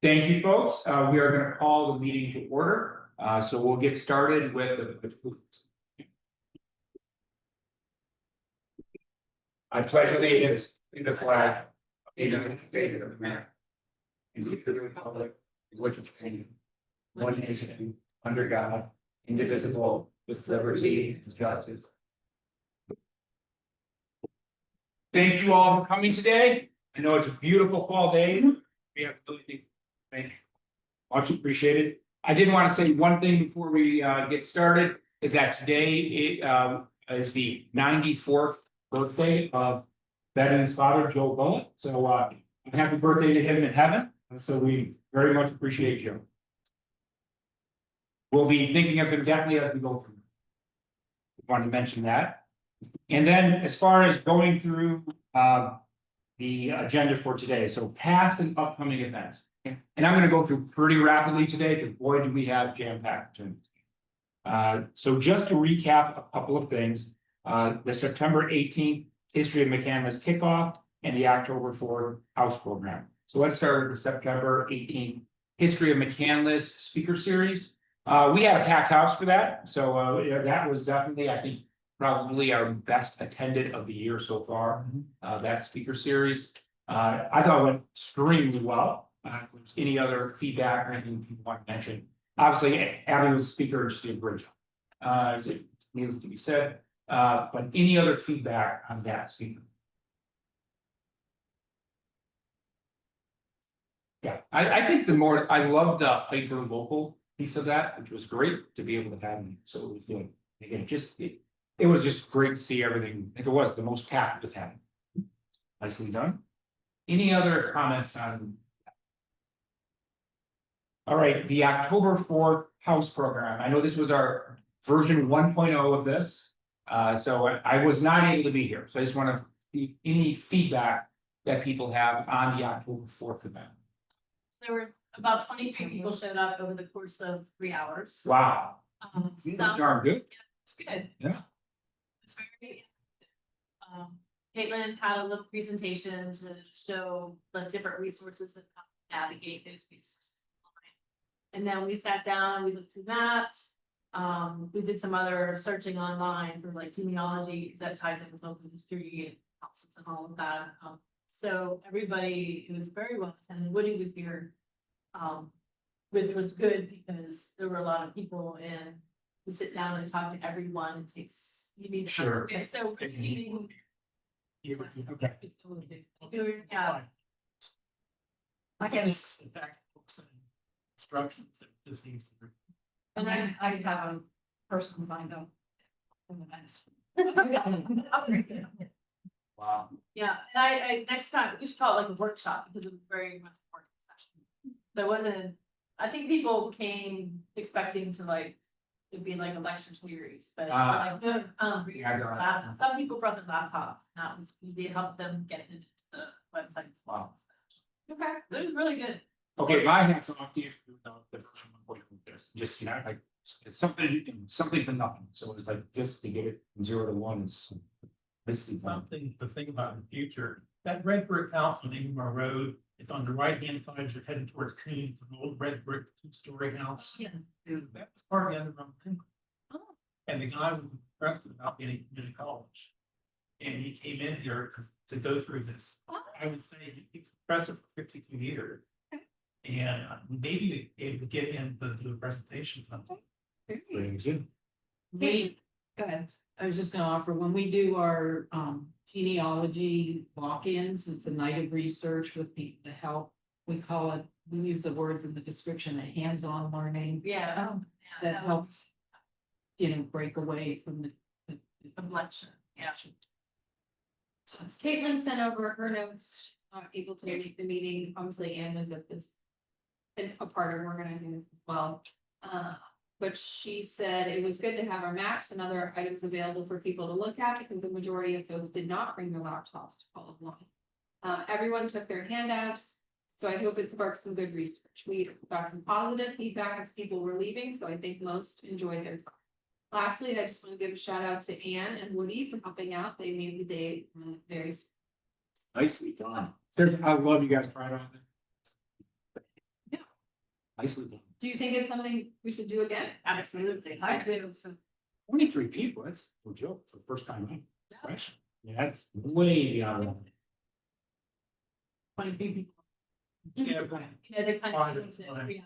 Thank you, folks. We are going to call the meeting to order. So we'll get started with the. I pledge allegiance to the flag of the United States of America and to the republic which is one nation under God, indivisible, with liberty and justice. Thank you all for coming today. I know it's a beautiful fall day. We have really thank you. Much appreciated. I did want to say one thing before we get started is that today is the 94th birthday of Ben and his father, Joe Bullitt. So happy birthday to him in heaven. So we very much appreciate you. We'll be thinking of him definitely as we go through. I wanted to mention that. And then as far as going through the agenda for today, so past and upcoming events. And I'm going to go through pretty rapidly today because boy, do we have jam-packed. So just to recap a couple of things, the September 18th History of McCandless kickoff and the October 4th house program. So let's start with the September 18th History of McCandless speaker series. We had a packed house for that. So that was definitely, I think, probably our best attended of the year so far, that speaker series. I thought it went extremely well. If there's any other feedback or anything people want to mention. Obviously, Abby was a speaker, just did a great job. It needs to be said. But any other feedback on that speaker? Yeah, I think I love the hyper local piece of that, which was great to be able to have them. So it was good. Again, it was just great to see everything. I think it was the most packed with having. Nicely done. Any other comments on? All right, the October 4th house program. I know this was our version 1.0 of this. So I was not able to be here. So I just want to see any feedback that people have on the October 4th event. There were about 23 people showed up over the course of 3 hours. Wow. Darn good. It's good. Yeah. It's very Caitlin had a little presentation to show the different resources and how to navigate those resources. And then we sat down, we looked through maps. We did some other searching online for like genealogy, because that ties in with local history and houses and all of that. So everybody, it was very well attended. Woody was here. It was good because there were a lot of people and to sit down and talk to everyone. It takes Sure. Okay, so Okay. yeah. I can instructions. And I have a person lined up. Wow. Yeah, and I next time we should call it like a workshop because it was very much a work session. There wasn't. I think people came expecting to like it'd be like a lecture series, but some people brought their laptop. That was easy to help them get into the website. Wow. Okay, it was really good. Okay, my hat's off to you for the version 1.0 of this. Just like it's something for nothing. So it's like just to get it from 0 to 1 is something to think about in the future. That red brick house on Ingmar Road, it's on the right hand side as you're heading towards Keene. It's an old red brick 2-story house. Yeah. That was part of the underground. Oh. And the guy was impressed about getting into college. And he came in here to go through this. Oh. I would say he's a professor for 52 years. Okay. And maybe able to get him to do a presentation sometime. very good. Go ahead. I was just gonna offer, when we do our genealogy walk-ins, it's a night of research with people to help. We call it, we use the words in the description, a hands-on learning. Yeah. That helps, break away from the lecture. Yeah. Caitlin sent over her notes. She's not able to make the meeting. Obviously, Anne was at this, a part of organizing this as well. But she said it was good to have our maps and other items available for people to look at because the majority of folks did not bring their laptops to follow along. Everyone took their handouts, so I hope it sparked some good research. We got some positive feedback as people were leaving, so I think most enjoyed their time. Lastly, I just want to give a shout out to Anne and Woody for helping out. They made the day very Nicely done. I love you guys trying on. Yeah. nicely done. Do you think it's something we should do again? Absolutely, I do, so. 23 people, that's no joke for the first time, right? Yeah, that's way beyond. that. 20 people. Yeah, but Yeah, they kind Fine, of. it's fine.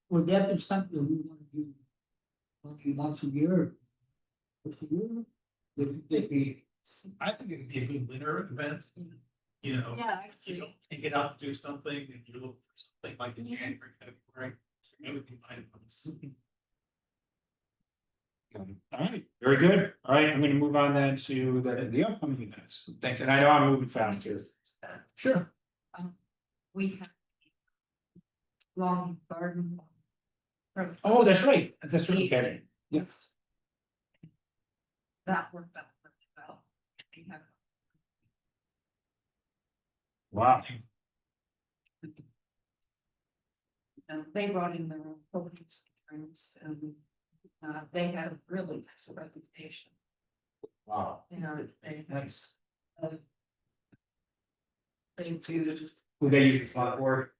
Would that be something we want to do? Once a year? Once a year? Would it be? I think it'd be a good winter event, you know. Yeah, You know, actually, can get out to do something and you look for something like in January, February, it would be my advice. All right, very good. All right, I'm gonna move on then to the upcoming events. Thanks, and I know I'm moving fast here. Sure. We have. Long garden. Oh, that's right. That's right. Okay. Yes. That worked out pretty well. We have Wow. They brought in their own produce drinks and they had a really nice reputation. Wow. And they, Nice. they do. Who they use for that work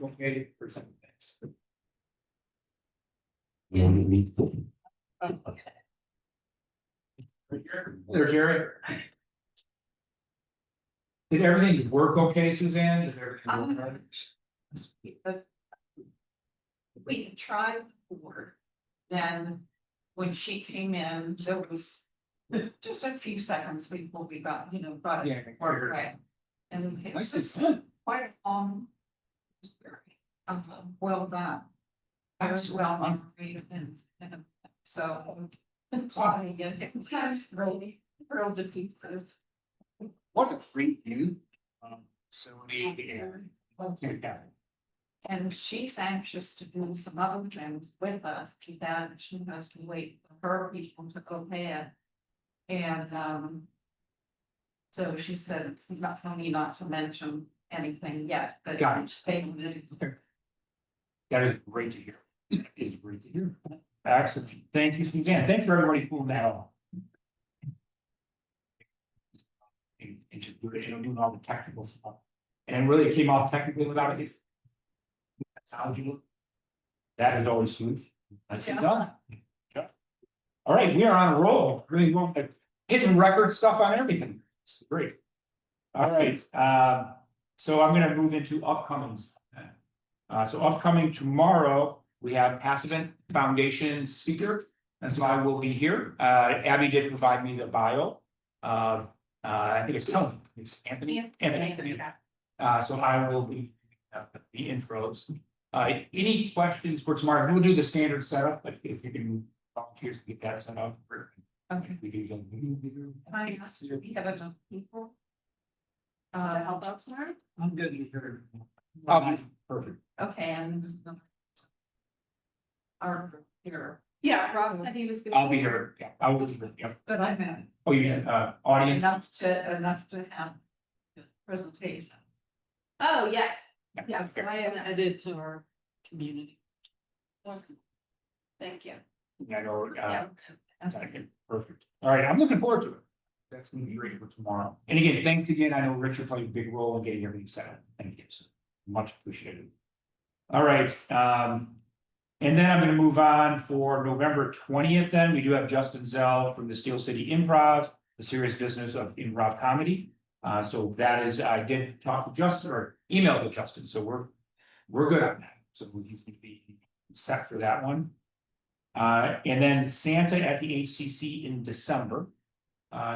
okay for some things. Okay. There, Jerry. Did everything work okay, Suzanne? Did everything work right? We had tried before, then when she came in, there was just a few seconds before we got, got Yeah, it worked right. And it was Nicely just done. quite a long. Well done. I was well operated and so. It was really thrilled to be this. What a freak you. Facility and. And she's anxious to do some other things with us, that she has to wait for her people to go ahead. And so she said, not for me not to mention anything yet, but. Got it. They- That is great to hear. That is great to hear. Excellent. Thank you, Suzanne. Thanks for everybody pulling that off. And just doing all the technical stuff. And really it came off technically without it. That's how you look. That is always smooth. Nice and done. Yeah. All right, we are on a roll. Really going to hitting record stuff on everything. It's great. All right, so I'm gonna move into upcomings. So upcoming tomorrow, we have Passivant Foundation speaker, and so I will be here. Abby did provide me the bio of, I think it's Tony, it's Anthony. Anthony. So I will be the intros. Any questions for tomorrow? We'll do the standard setup, but if you can volunteer to get that set up. Okay. We do. Can I ask, do we have enough people? help out tomorrow? I'm good to hear. Perfect. Okay, and there's another. Our here, Yeah, Rob said he was. gonna I'll be here. Yeah, I will be here. Yeah. but I meant Oh, you mean, audience? enough to have the presentation. Oh, yes, yeah, Fair. I added to our community. thank you. I know, Yeah. okay, perfect. All right, I'm looking forward to it. That's gonna be great for tomorrow. And again, thanks again. I know Richard played a big role in getting everything set up. Thank you. So much appreciated. All right, and then I'm gonna move on for November 20th. Then we do have Justin Zell from the Steel City Improv, the serious business of improv comedy. So that is, I did talk to Justin or email to Justin, so we're good on that. So he's gonna be set for that one. And then Santa at the HCC in December.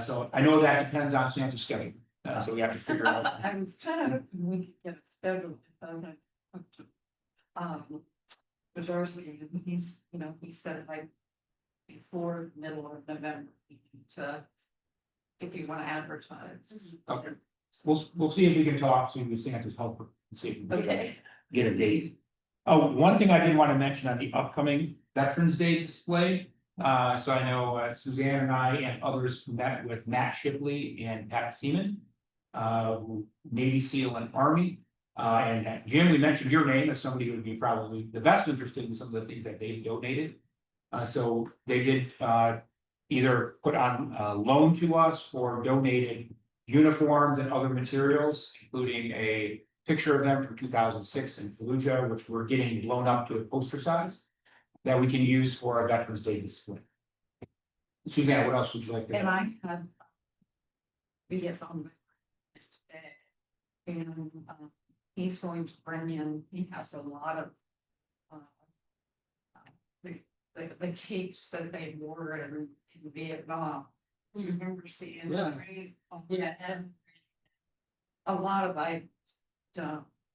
So I know that depends on Santa's schedule, so we have to figure out. I was kind of hoping we could get it scheduled because I talked to. Bajorski, and he's, he said like. Before middle of November, to. If you want to advertise. Okay, we'll see if we can talk to Santa's helper and see if we can Okay. get a date. Oh, one thing I did want to mention on the upcoming Veterans Day display. So I know Suzanne and I and others met with Matt Shipley and Pat Seaman. Navy SEAL and Army. And Jim, we mentioned your name as somebody who would be probably the best interested in some of the things that they've donated. So they did either put on loan to us or donated uniforms and other materials, including a picture of them from 2006 in Fallujah, which we're getting blown up to a poster size. That we can use for our Veterans Day display. Suzanne, what else would you like to And add? I had. VFM today. And he's going to bring in, he has a lot of. The capes that they wore in Vietnam. You remember seeing? Yeah. Yeah, and. A lot of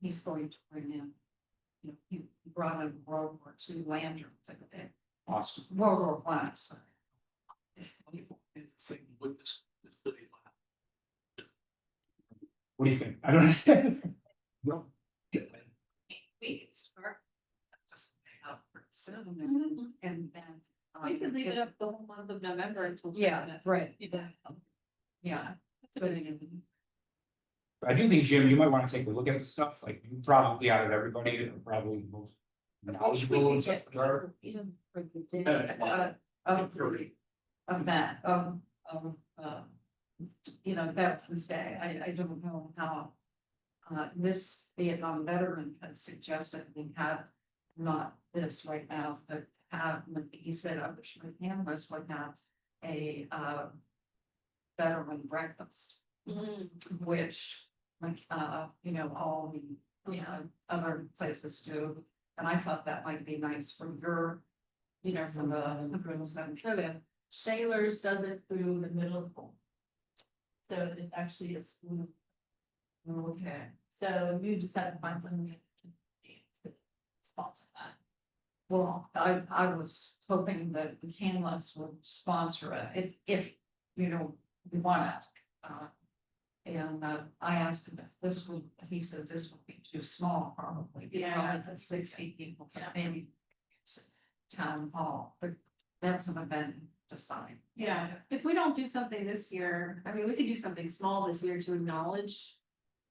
he's going to bring in. You know, he brought in World War II lanterns and Awesome. World War I, sorry. Same with this video. What do you think? I don't understand. No. We can start. Just out for soon and then. We could leave it up the whole month of November until. Yeah, Christmas. right. Yeah. Yeah. That's a good- I do think, Jim, you might want to take a look at the stuff, like you probably out of everybody, are probably the most knowledgeable in such regard. For the day, of that, you know, Veterans Day, I don't know how. This Vietnam veteran had suggested we have not this right now, but have, he said, I wish my campus would have a, veteran breakfast. Which, like, you know, all the, other places do. And I thought that might be nice for your, you know, for the 107th. Sailors does it through the middle school. So it's actually a school, Okay, so you just have to find something to sponsor that. well, I was hoping that the Canlis would sponsor it, if, you know, we want it. And I asked him if this would, he said this would be too small, probably. Yeah. Probably for 60 people, but maybe. Town hall, but that's an event to sign. Yeah, if we don't do something this year, I mean, we could do something small this year to acknowledge.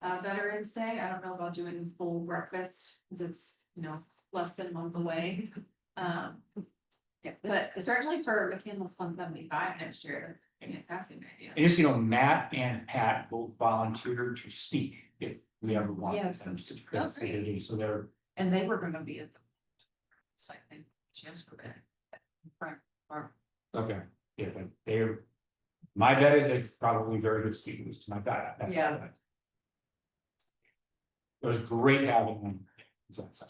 Veterans Day, I don't know about doing full breakfast, because it's, you know, less than a month away. Yeah, But certainly for McKinley's 175 next year, fantastic idea. And just, you know, Matt and Pat both volunteered to speak if we ever want Yes. them to. Oh, great. So they're, and they were gonna be at the. So I think yesterday. Right, or- okay, yeah, but they're. My bet is they're probably very good speakers, my bet. That's my Yeah. bet. It was great having them.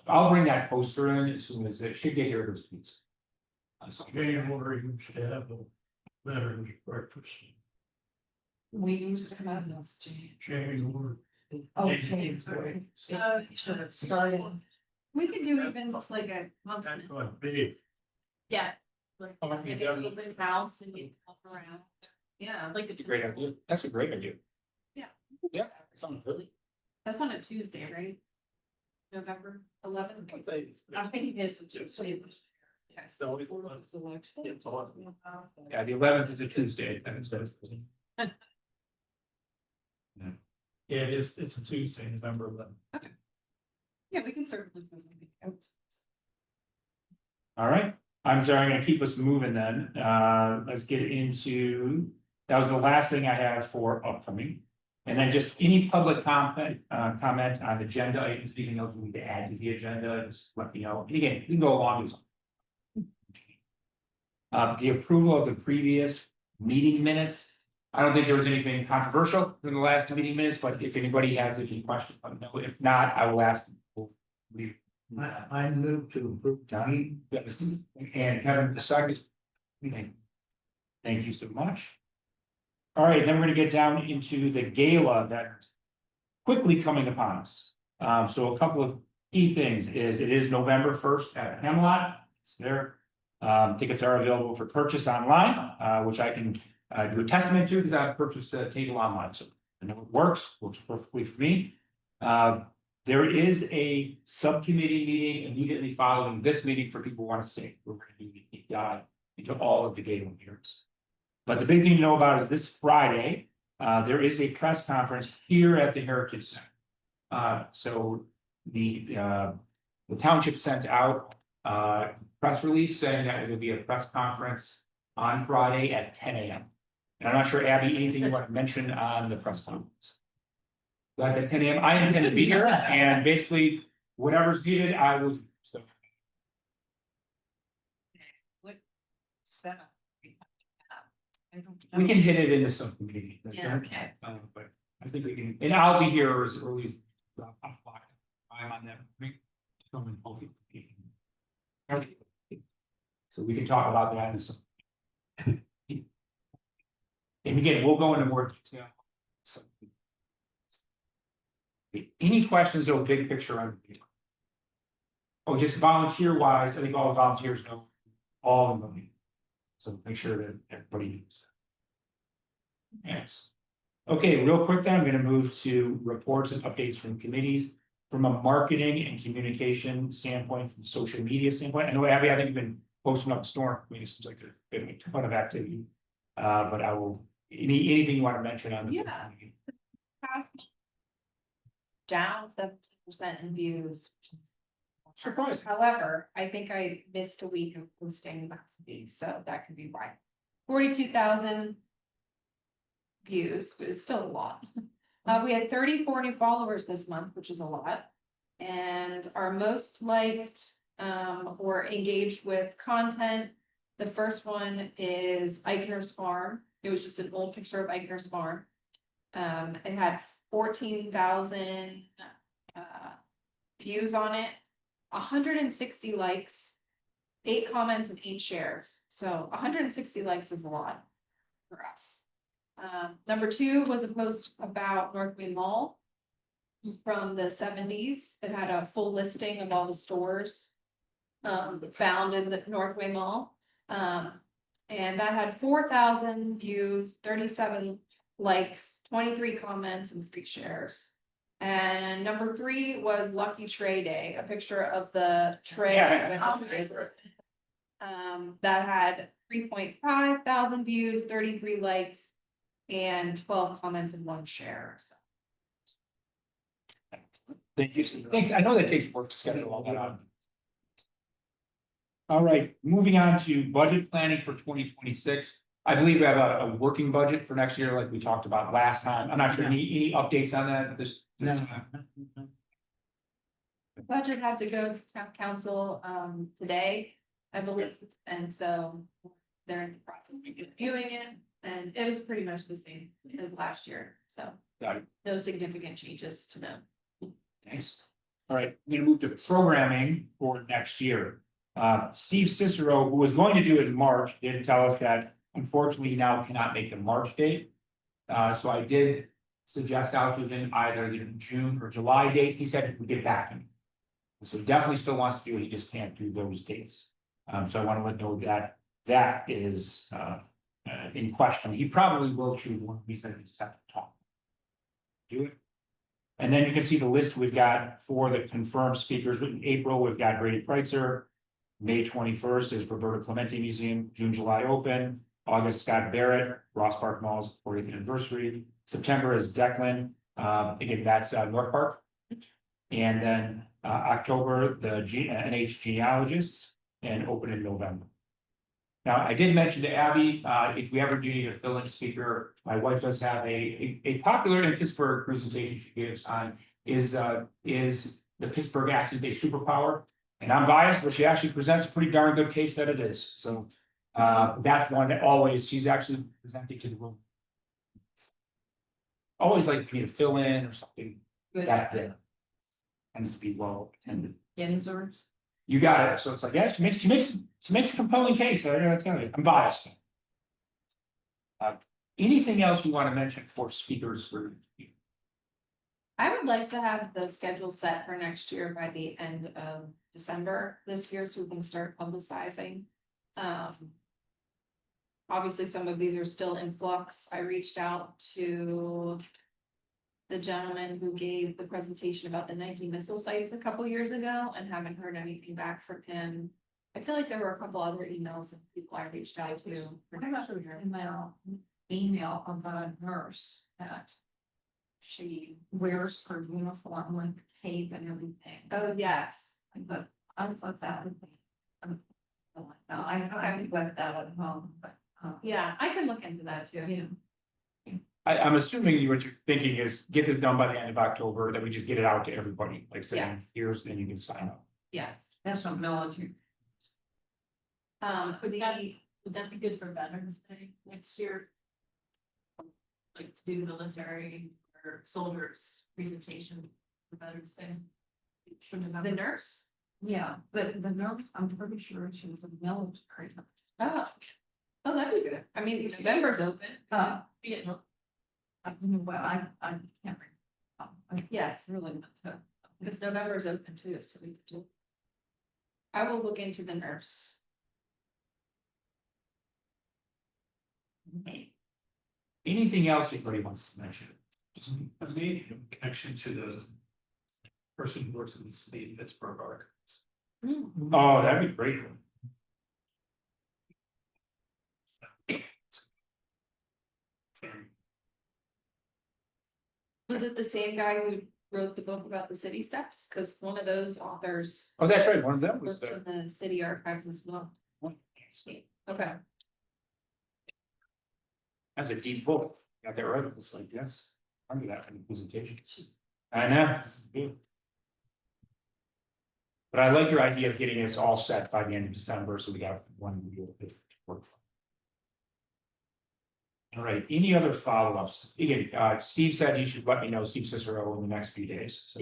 I'll bring that poster in as soon as it should get here this week. January, you should have a veterans breakfast. We used to have. January. Okay, sorry. Should have started. We could do even like a month. That's going big. Yes. Like, Oh, you Maybe got an it. open house and you walk around. Yeah, like That's a great idea. That's a great idea. Yeah. Yeah, sounds good. that's on a Tuesday, right? November 11th. I think it is. Yes. So it's on. Yeah, the 11th is a Tuesday, that is good. Yeah, it's a Tuesday, November 11th. Yeah, we can certainly. put something out. All right, I'm sorry, I'm gonna keep us moving then. Let's get into, that was the last thing I have for upcoming. And then just any public comment on agenda items, anything else we need to add to the agenda, just let me know. And again, you can go along with. The approval of the previous meeting minutes. I don't think there was anything controversial in the last meeting minutes, but if anybody has any questions, let me know. If not, I will ask. I move to approve Donnie. Yes, and Kevin, the second. Thank you so much. All right, then we're gonna get down into the gala that's quickly coming upon us. So a couple of key things is it is November 1st at Hemlock. It's there. Tickets are available for purchase online, which I can do a testament to because I've purchased a table online, so I know it works perfectly for me. There is a subcommittee meeting immediately following this meeting for people who want to stay. We're going to do a deep dive into all of the gala hearings. But the big thing to know about is this Friday, there is a press conference here at the Heritage Center. So the township sent out press release saying that it will be a press conference on Friday at 10 a.m. And I'm not sure, Abby, anything you want to mention on the press conference? That's at 10 a.m. I intend to be here and basically whatever's needed, I will do. So Setup. I don't we know. can hit it into some meeting. Yeah, okay. But I think we can, and I'll be here as early as I'm on that. So we can talk about that in some. And again, we'll go into more detail. So. Any questions or big picture on? Oh, just volunteer wise, I think all the volunteers know all of them. So make sure that everybody knows. Yes. Okay, real quick then, I'm gonna move to reports and updates from committees. From a marketing and communication standpoint, from social media standpoint, I know Abby, I think you've been posting up the storm, I mean, it seems like there's been a ton of activity. But I will, anything you want to mention on the. Yeah. Down 17% in views. Which is Surprising. However, I think I missed a week of posting last week, so that could be why. 42,000 views, but it's still a lot. We had 34 new followers this month, which is a lot. And our most liked or engaged with content. The first one is Eichner's Farm. It was just an old picture of Eichner's Farm. It had 14,000 views on it, 160 likes, 8 comments and 8 shares. So 160 likes is a lot for us. Number 2 was a post about North Wayne Mall from the 70s. It had a full listing of all the stores found in the North Wayne Mall. And that had 4,000 views, 37 likes, 23 comments, and 3 shares. And number 3 was Lucky Tray Day, a picture of the tray. That had 3.5 thousand views, 33 likes, and 12 comments and 1 share. So. Thank you. Thanks. I know that takes work to schedule all that out. All right, moving on to budget planning for 2026. I believe we have a working budget for next year, like we talked about last time. I'm not sure any updates on that this time. The budget had to go to town council today, I believe, and so they're in the process of reviewing it, and it was pretty much the same as last year, so. Got it. No significant changes to know. Thanks. All right, I'm gonna move to programming for next year. Steve Cicero, who was going to do it in March, did tell us that unfortunately he now cannot make the March date. So I did suggest out to him either the June or July date. He said he would get back to me. So he definitely still wants to do it, he just can't do those dates. So I want to let know that that is in question. He probably will choose one, he said he just have to talk. Do it. And then you can see the list we've got for the confirmed speakers. In April, we've got Brady Kreitzer. May 21st is Roberta Clemente Museum, June, July open. August, Scott Barrett, Ross Park Mall's 40th anniversary. September is Declan. Again, that's North Park. And then October, the NH genealogists, and open in November. Now, I did mention to Abby, if we ever do need a fill-in speaker, my wife does have a popular in Pittsburgh presentation she gives on is the Pittsburgh Accident Day Superpower. And I'm biased, but she actually presents a pretty darn good case that it is. So that's one that always, she's actually presenting to the room. Always like for me to fill in or something. That's there. Tends to be well attended. Inserts. You got it. So it's like, yeah, she makes a compelling case. I gotta tell you, I'm biased. Anything else you want to mention for speakers for? I would like to have the schedule set for next year by the end of December this year, so we can start publicizing. Obviously, some of these are still in flux. I reached out to the gentleman who gave the presentation about the Nike missile sites a couple years ago and haven't heard anything back from him. I feel like there were a couple other emails of people I reached out to. What about email about a nurse that she wears her uniform with cape and everything? Oh, yes. But I thought that would be. No, I haven't got that at home, but. Yeah, I can look into that too. Yeah. I'm assuming what you're thinking is get this done by the end of October, then we just get it out to everybody, like saying, Yes. here's, and you can sign up. Yes. That's a military. Would The, would that be good for Veterans Day next year? Like to do military or soldiers presentation for Veterans Day? For the November. nurse? Yeah, the nurse, I'm pretty sure she was a military. Oh. Oh, that'd be good. I mean, November's open. Yeah, no, Well, I can't remember. I Yes, really meant to. because November's open too, so we could do. I will look into the nurse. Anything else anybody wants to mention? A main connection to the person who works in the city of Pittsburgh archives. Oh, that'd be great. Was it the same guy who wrote the book about the city steps? Cause one of those authors Oh, that's right, one of them was works the. in the city archives as well. Okay, That's a deep book. Got that right. It's like, yes, I remember that from the presentation. I know. But I like your idea of getting this all set by the end of December, so we got one real bit to work from. All right, any other follow-ups? Again, Steve said he should let me know, Steve Cicero, in the next few days, so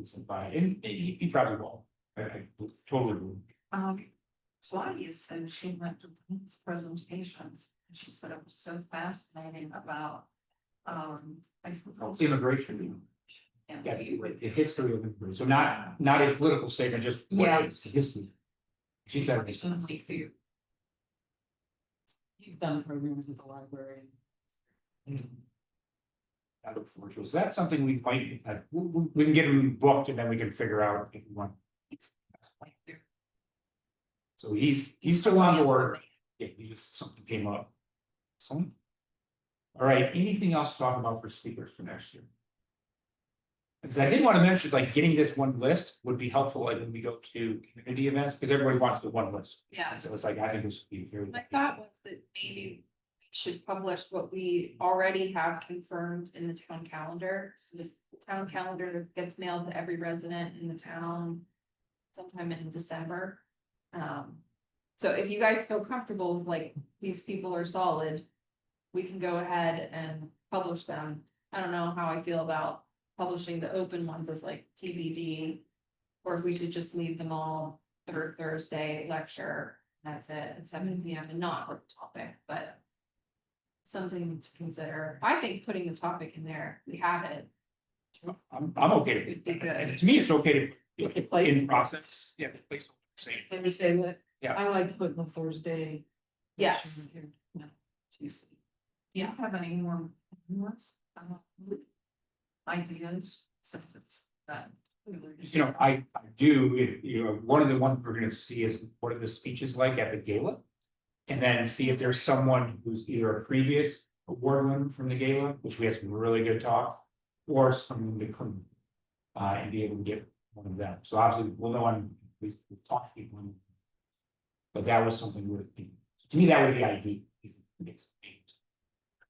it's by, and he probably will. I totally will. Claudia said she went to these presentations, and she said it was so fascinating about, I forgot- Immigration. Yeah, Yeah, the history of immigration, so not a political statement, just what Yeah. is the history. She said it's. He's done programs at the library. I look forward to it. So that's something we might, we can get them booked and then we can figure out if we want. So he's still on board. Yeah, he just, something came up. So. All right, anything else to talk about for speakers for next year? Because I did want to mention, like, getting this one list would be helpful, like, when we go to community events, because everybody wants the one list. yeah. And so it's like, I think this would be very. My thought was that maybe we should publish what we already have confirmed in the town calendar. So the town calendar gets mailed to every resident in the town sometime in December. So if you guys feel comfortable, like these people are solid, we can go ahead and publish them. I don't know how I feel about publishing the open ones as like TBD. Or if we should just leave them all third Thursday lecture, that's it, at 7 PM and not with the topic, but. Something to consider. I think putting the topic in there, we have it. I'm okay with It'd be it. good. And to me, it's okay to, The place- in process, yeah, the place, same. Thursday, what? Yeah. I like putting the Thursday. Yes. No, geez. Do you have any more ideas since it's that? You know, I do, one of the ones we're gonna see is what are the speeches like at the gala? And then see if there's someone who's either a previous award winner from the gala, which we had some really good talks. Or someone to come, and be able to get one of them, so obviously, we'll know when we've talked to people. But that was something worth, to me, that would be ideal.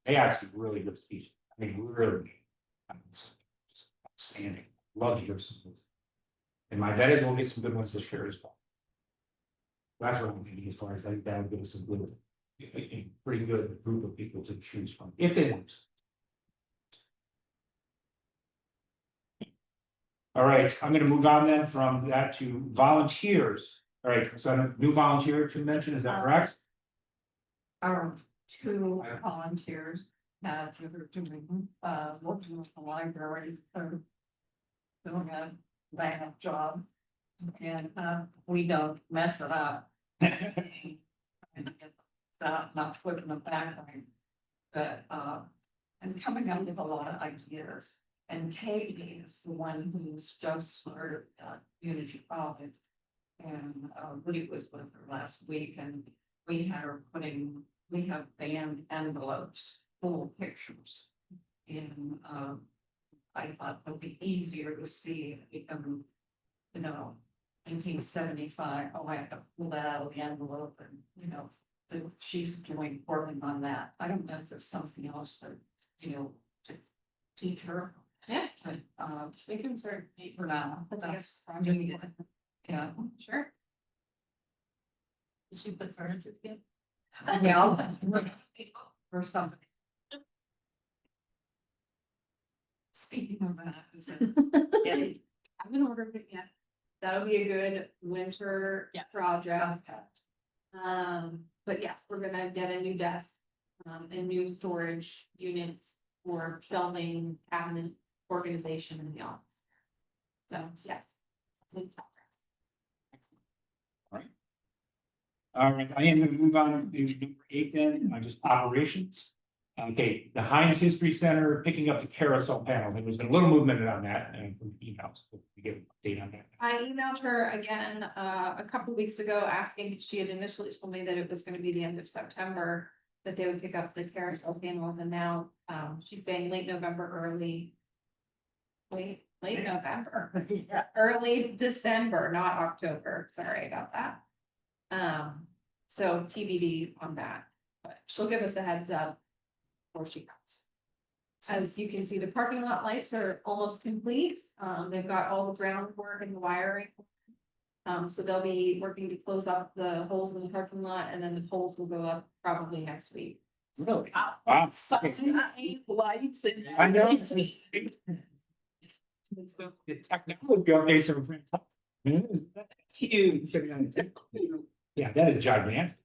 They had some really good speeches, I mean, really. Outstanding, love to hear some. Good. And my bet is we'll get some good ones this year as well. That's what I'm thinking, as far as like that would give us a good, a pretty good group of people to choose from, if they want. All right, I'm gonna move on then from that to volunteers. All right, so I have a new volunteer to mention, is that correct? Our two volunteers have, they're doing, working with the library, doing a bad job. And, we don't mess it up. And stop, not putting them back on. But, and coming up with a lot of ideas. And Katie is the one who's just started at Unity College. And Woody was with her last week and we had her we have banned envelopes full of pictures. And I thought it'll be easier to see if it can, 1975, oh, I have to pull that out of the envelope and, she's doing working on that. I don't know if there's something else that you know, to teach her. Yeah. But, We can start, for now, But that's, yes, needed. Yeah. sure. Did she put furniture together? Yeah. Or something. Speaking of that, is it? Haven't ordered it yet. That'll be a good winter Yeah. project. But yes, we're gonna get a new desk, and new storage units for shelving, cabinet organization in the office. So, yes. It's in progress. All right, I am gonna move on to number 8 then, just operations. Okay, the Heinz History Center picking up the carousel panels, there's been a little movement on that, and from emails, so we get an update on that. I emailed her again, a couple weeks ago asking, she had initially told me that it was gonna be the end of September. That they would pick up the carousel panels, and now, she's saying late November, late November. Early December, not October, sorry about that. So TBD on that, but she'll give us a heads up before she comes. As you can see, the parking lot lights are almost complete, they've got all the groundwork and the wiring. So they'll be working to close up the holes in the parking lot, and then the poles will go up probably next week. Really? Wow. Lights and. I know. The technology updates are fantastic. Huge. Yeah, that is gigantic.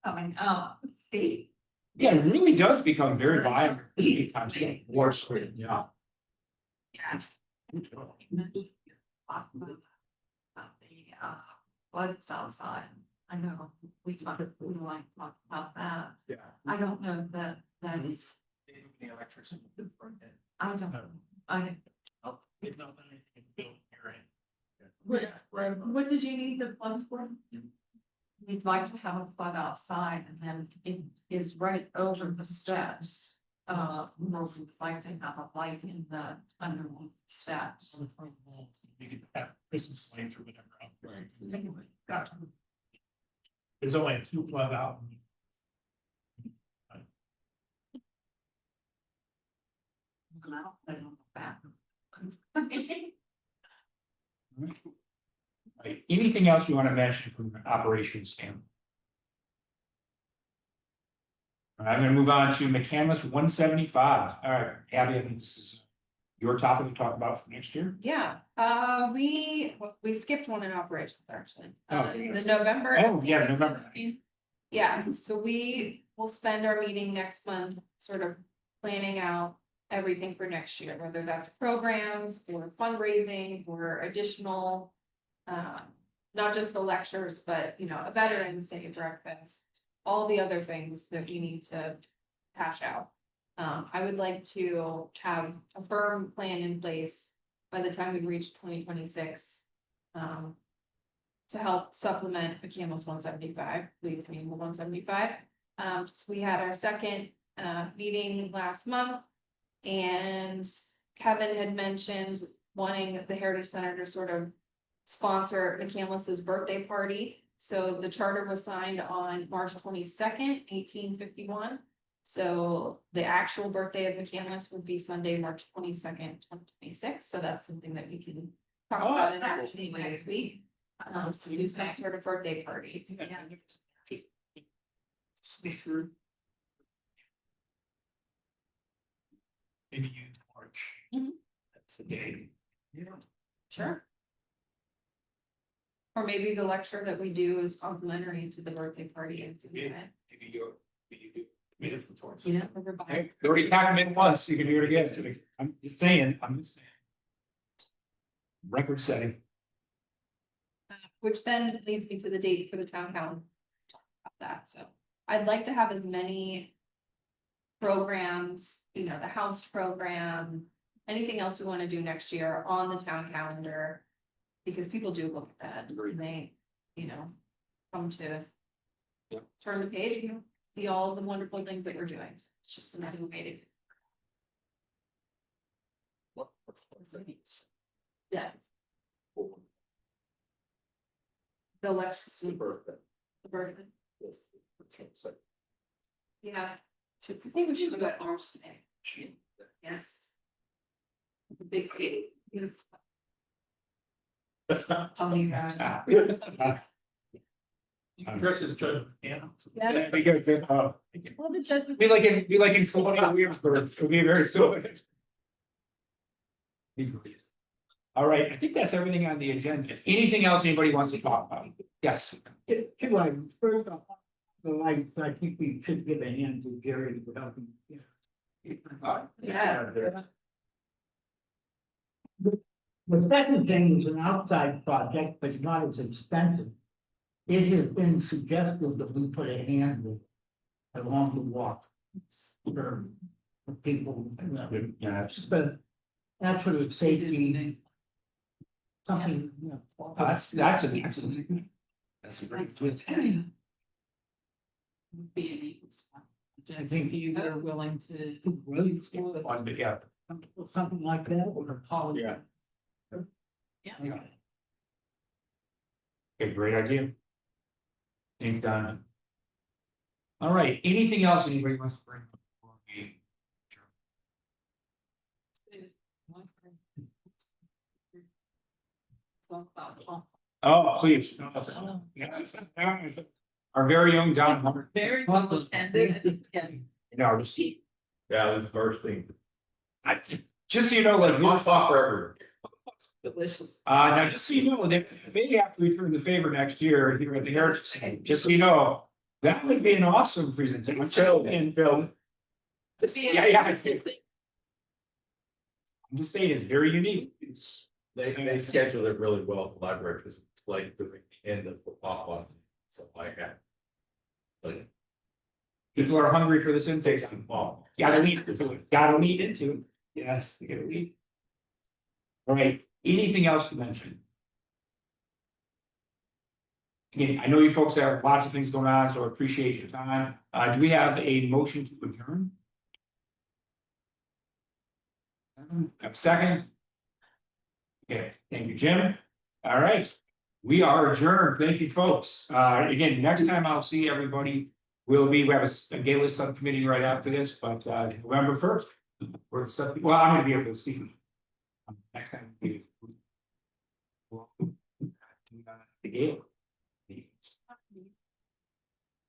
Coming out, Steve. Yeah, it really does become very viable. Anytime you get more screen, yeah. Yeah. Floods outside, I know, we talked about that, Yeah. I don't know if that is, The electricity. I don't, I. What did you need the plugs for? We'd like to have a flood outside, and then it is right over the steps. We'd like to have a light in the underneath steps. You could have Christmas lights or whatever up there. Anyway, gotcha. There's only a 2 plug out. I don't know that. Right. Anything else you want to mention from an operations standpoint? All right, I'm gonna move on to McCandless 175. All right, Abby, I think this is your topic to talk about for next year. Yeah, we skipped one in operations, actually. Oh, The yes. November. Oh, yeah, FDPC. November. Yeah, so we will spend our meeting next month sort of planning out everything for next year, whether that's programs or fundraising or additional. Not just the lectures, but you know, a Veterans Day breakfast, all the other things that we need to hash out. I would like to have a firm plan in place by the time we reach 2026. To help supplement the CAMOS 175, leads me in the 175. So we had our second meeting last month. And Kevin had mentioned wanting the Heritage Center to sort of sponsor McCandless's birthday party. So the charter was signed on March 22nd, 1851. So the actual birthday of McCandless would be Sunday, March 22nd, 2026. So that's something that we can talk about in our meeting next week. So we do some sort of birthday party. Maybe in March. Mhm. That's the day. Yeah. Sure. Or maybe the lecture that we do is complimentary to the birthday party and to Maybe you do. Maybe it's the towards. you know, everybody. Okay, we already packed them in once, you can do it again. I'm just saying. Record setting. Which then leads me to the dates for the town council. Talk about that, so I'd like to have as many. Programs, you know, the house program, anything else we want to do next year on the town calendar. Because people do look at that, and they, you know, come to. Yep. Turn the page and see all the wonderful things that we're doing, so it's just another way to. Yeah. The less. The birthday. Yeah. I think we should go to Arms today. Yeah. The big city. Tell you guys. Chris is judging, yeah. Yeah. We got good, Well, the judge. be like in Colonial Williamsburg, it'll be very soon. All right, I think that's everything on the agenda. Anything else anybody wants to talk about? Yes. Two items, first off, the lights, I think we should give a hand to Jerry for helping. Yeah. The second thing is an outside project, but not as expensive. It has been suggested that we put a handrail along the walk. For people, Yeah, but that's for the safety. Something, you know. that's a great. Be an equal spot. I think you are willing to. Roads, Yeah. something like that, or. Apologize. Yeah. Okay, great idea. Thanks, Don. All right, anything else anybody wants to bring up before we adjourn? Oh, please. Our very own Don Hunter. Very well attended. And No, Yeah, it was bursting. just so you know, like. Hot spot for everyone. delicious. Now, just so you know, they may have to return the favor next year here at the Heritage Center, just so you know. That would be an awesome presentation. And Phil. yeah. I'm just saying, it's very unique. It's. They scheduled it really well, the library, because it's like the end of the pop on, so like that. Like People are hungry for this intake. 6 pop. Gotta lead into it, gotta lead into it. Yes, you gotta lead. All right, anything else to mention? Again, I know you folks have lots of things going on, so I appreciate your time. Do we have a motion to adjourn? A second? Okay, thank you, Jim. All right, we are adjourned. Thank you, folks. Again, next time I'll see everybody. We have a Gala subcommittee right after this, but November 1st. Well, I'm gonna be able to speak. Next time. The Gala.